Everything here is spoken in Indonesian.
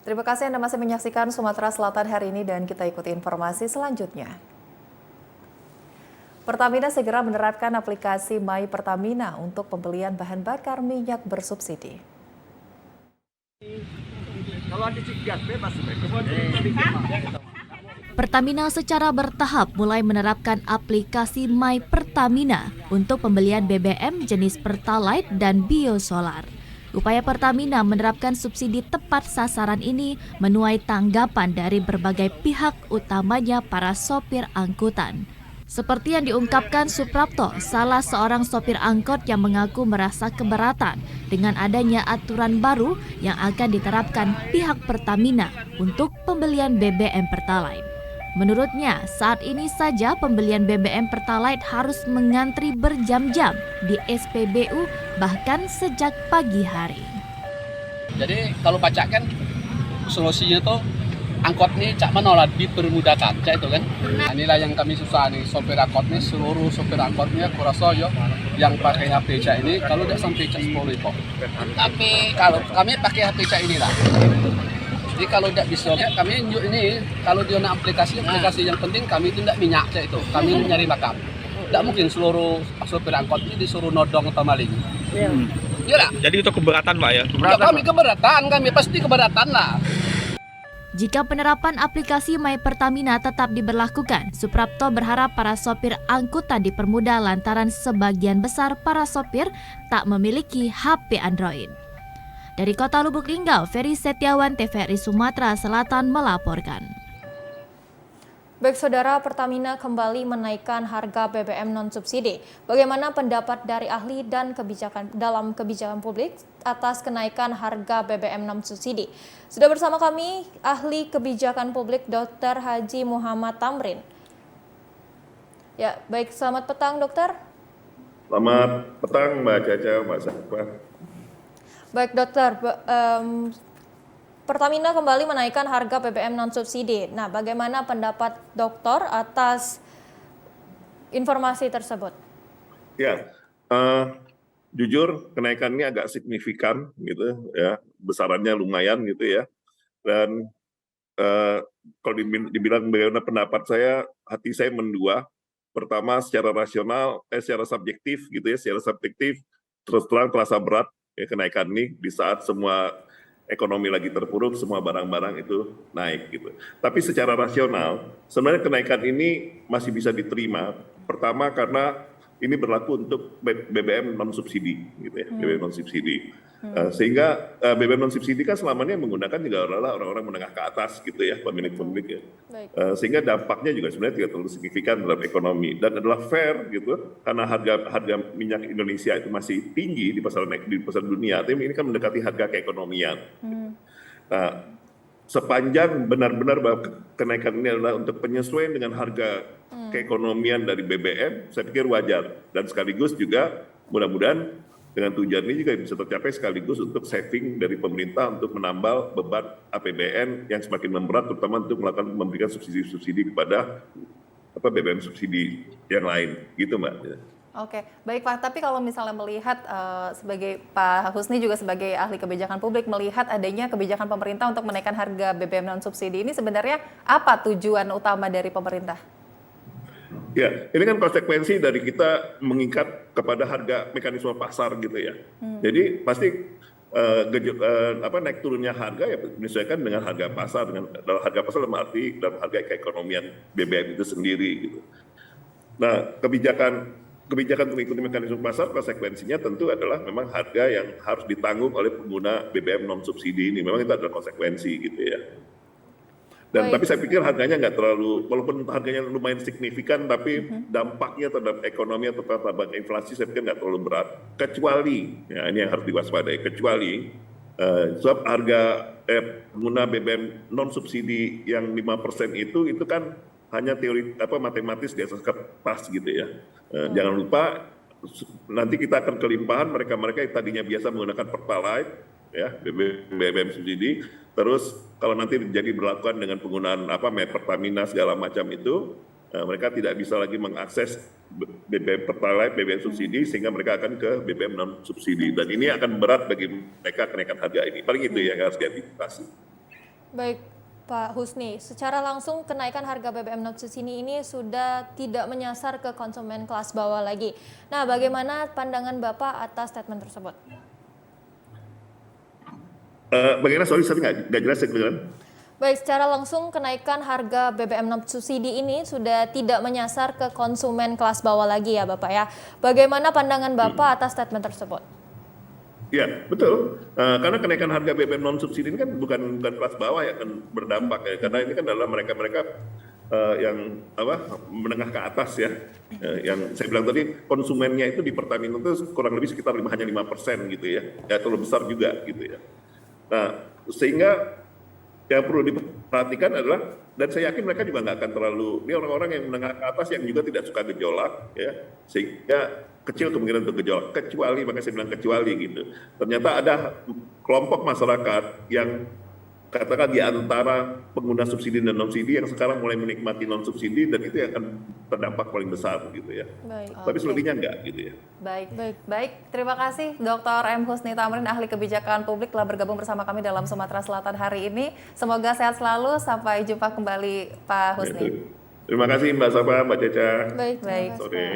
Terima kasih Anda masih menyaksikan Sumatera Selatan hari ini dan kita ikuti informasi selanjutnya. Pertamina segera menerapkan aplikasi My Pertamina untuk pembelian bahan bakar minyak bersubsidi. Pertamina secara bertahap mulai menerapkan aplikasi My Pertamina untuk pembelian BBM jenis Pertalite dan biosolar. Upaya Pertamina menerapkan subsidi tepat sasaran ini menuai tanggapan dari berbagai pihak, utamanya para sopir angkutan. Seperti yang diungkapkan Suprapto, salah seorang sopir angkot yang mengaku merasa keberatan dengan adanya aturan baru yang akan diterapkan pihak Pertamina untuk pembelian BBM Pertalite. Menurutnya, saat ini saja pembelian BBM Pertalite harus mengantri berjam-jam di SPBU bahkan sejak pagi hari. Jadi kalau pajak kan solusinya tuh angkot nih cak menolak dipermudahkan, cak itu kan. Nah, inilah yang kami susah nih, sopir angkot nih, seluruh sopir angkotnya kurasa yo yang pakai HP cak ini kalau tidak sampai cak 10 kok. Tapi kalau kami pakai HP cak ini lah. Jadi kalau tidak bisa, kami ini kalau dia nak aplikasi yang penting kami itu tidak minyak cak itu, kami nyari makan. Tidak mungkin seluruh sopir angkot ini disuruh nodong atau maling. Iya. Jadi itu keberatan Pak ya? Kami keberatan, kami pasti keberatan lah. Jika penerapan aplikasi My Pertamina tetap diberlakukan, Suprapto berharap para sopir angkutan dipermudah lantaran sebagian besar para sopir tak memiliki HP Android. Dari Kota Lubuk Linggau, Ferry Setiawan, TVRI Sumatera Selatan melaporkan. Baik saudara, Pertamina kembali menaikkan harga BBM non-subsidi. Bagaimana pendapat dari ahli dan kebijakan publik atas kenaikan harga BBM non-subsidi? Sudah bersama kami ahli kebijakan publik Dr. Haji Muhammad Tamrin. Ya, baik, selamat petang dokter. Selamat petang Mbak Caca, Mbak Sakwa. Baik dokter, Pertamina kembali menaikkan harga BBM non-subsidi. Nah, bagaimana pendapat dokter atas informasi tersebut? Ya, jujur kenaikannya agak signifikan gitu ya, besarannya lumayan gitu ya. Dan kalau dibilang bagaimana pendapat saya, hati saya mendua. Pertama secara rasional, secara subjektif gitu ya, secara subjektif terus terang terasa berat ya kenaikan ini di saat semua ekonomi lagi terpuruk, semua barang-barang itu naik gitu. Tapi secara rasional, sebenarnya kenaikan ini masih bisa diterima. Pertama karena ini berlaku untuk BBM non subsidi, gitu ya, BBM non subsidi. Sehingga BBM non subsidi kan selamanya menggunakan juga orang-orang menengah ke atas, gitu ya, pemilik-pemilik ya. Sehingga dampaknya juga sebenarnya tidak terlalu signifikan terhadap ekonomi dan adalah fair, gitu, karena harga minyak Indonesia itu masih tinggi di pasar dunia. Tapi ini kan mendekati harga keekonomian. Nah, sepanjang benar-benar bahwa kenaikan ini adalah untuk penyesuaian dengan harga keekonomian dari BBM, saya pikir wajar. Dan sekaligus juga mudah-mudahan dengan tujuan ini juga bisa tercapai sekaligus untuk saving dari pemerintah untuk menambal beban APBN yang semakin memberat, terutama untuk memberikan subsidi-subsidi kepada BBM subsidi yang lain, gitu Mbak. Oke, baik Pak. Tapi kalau misalnya melihat sebagai Pak Husni juga sebagai ahli kebijakan publik melihat adanya kebijakan pemerintah untuk menaikkan harga BBM non subsidi ini sebenarnya apa tujuan utama dari pemerintah? Ya, ini kan konsekuensi dari kita mengikat kepada harga mekanisme pasar gitu ya. Jadi pasti naik turunnya harga ya menyesuaikan dengan harga pasar, dengan harga pasar dalam arti dalam harga keekonomian BBM itu sendiri gitu. Nah, kebijakan mengikuti mekanisme pasar konsekuensinya tentu adalah memang harga yang harus ditanggung oleh pengguna BBM non subsidi ini. Memang itu adalah konsekuensi gitu ya. Dan tapi saya pikir harganya nggak terlalu, walaupun harganya lumayan signifikan, tapi dampaknya terhadap ekonomi atau terhadap inflasi saya pikir nggak terlalu berat. Kecuali, ya ini yang harus diwaspadai, kecuali sebab harga pengguna BBM non subsidi yang 5% itu kan hanya teori matematis di atas kertas gitu ya. Jangan lupa nanti kita akan kelimpahan mereka yang tadinya biasa menggunakan Pertalite ya BBM subsidi, terus kalau nanti jadi berlakukan dengan penggunaan Pertamina segala macam itu, mereka tidak bisa lagi mengakses BBM Pertalite, BBM subsidi, sehingga mereka akan ke BBM non subsidi, dan ini akan berat bagi mereka kenaikan harga ini. Paling itu yang harus diantisipasi. Baik, Pak Husni, secara langsung kenaikan harga BBM non-subsidi ini sudah tidak menyasar ke konsumen kelas bawah lagi. Nah, bagaimana pandangan Bapak atas statement tersebut? Bagaimana? Sorry, saya nggak jelas ya kedengaran. Baik, secara langsung kenaikan harga BBM non-subsidi ini sudah tidak menyasar ke konsumen kelas bawah lagi ya Bapak ya. Bagaimana pandangan Bapak atas statement tersebut? Ya, betul. Karena kenaikan harga BBM non subsidi ini kan bukan kelas bawah yang akan berdampak ya, karena ini kan adalah mereka-mereka yang menengah ke atas ya. Yang saya bilang tadi konsumennya itu di Pertamina itu kurang lebih sekitar hanya 5% gitu ya, terlalu besar juga gitu ya. Nah, sehingga yang perlu diperhatikan adalah, dan saya yakin mereka juga nggak akan terlalu, ini orang-orang yang menengah ke atas yang juga tidak suka gejolak ya, sehingga kecil kemungkinan untuk gejolak, kecuali, makanya saya bilang kecuali gitu, ternyata ada kelompok masyarakat yang katakan di antara pengguna subsidi dan non subsidi yang sekarang mulai menikmati non subsidi, dan itu yang akan terdampak paling besar gitu ya. Baik. Tapi selebihnya enggak gitu ya. Baik. Terima kasih Dr. M. Husni Tamrin, ahli kebijakan publik, telah bergabung bersama kami dalam Sumatera Selatan hari ini. Semoga sehat selalu. Sampai jumpa kembali, Pak Husni. Terima kasih Mbak Sapa, Mbak Caca. Baik. Sore.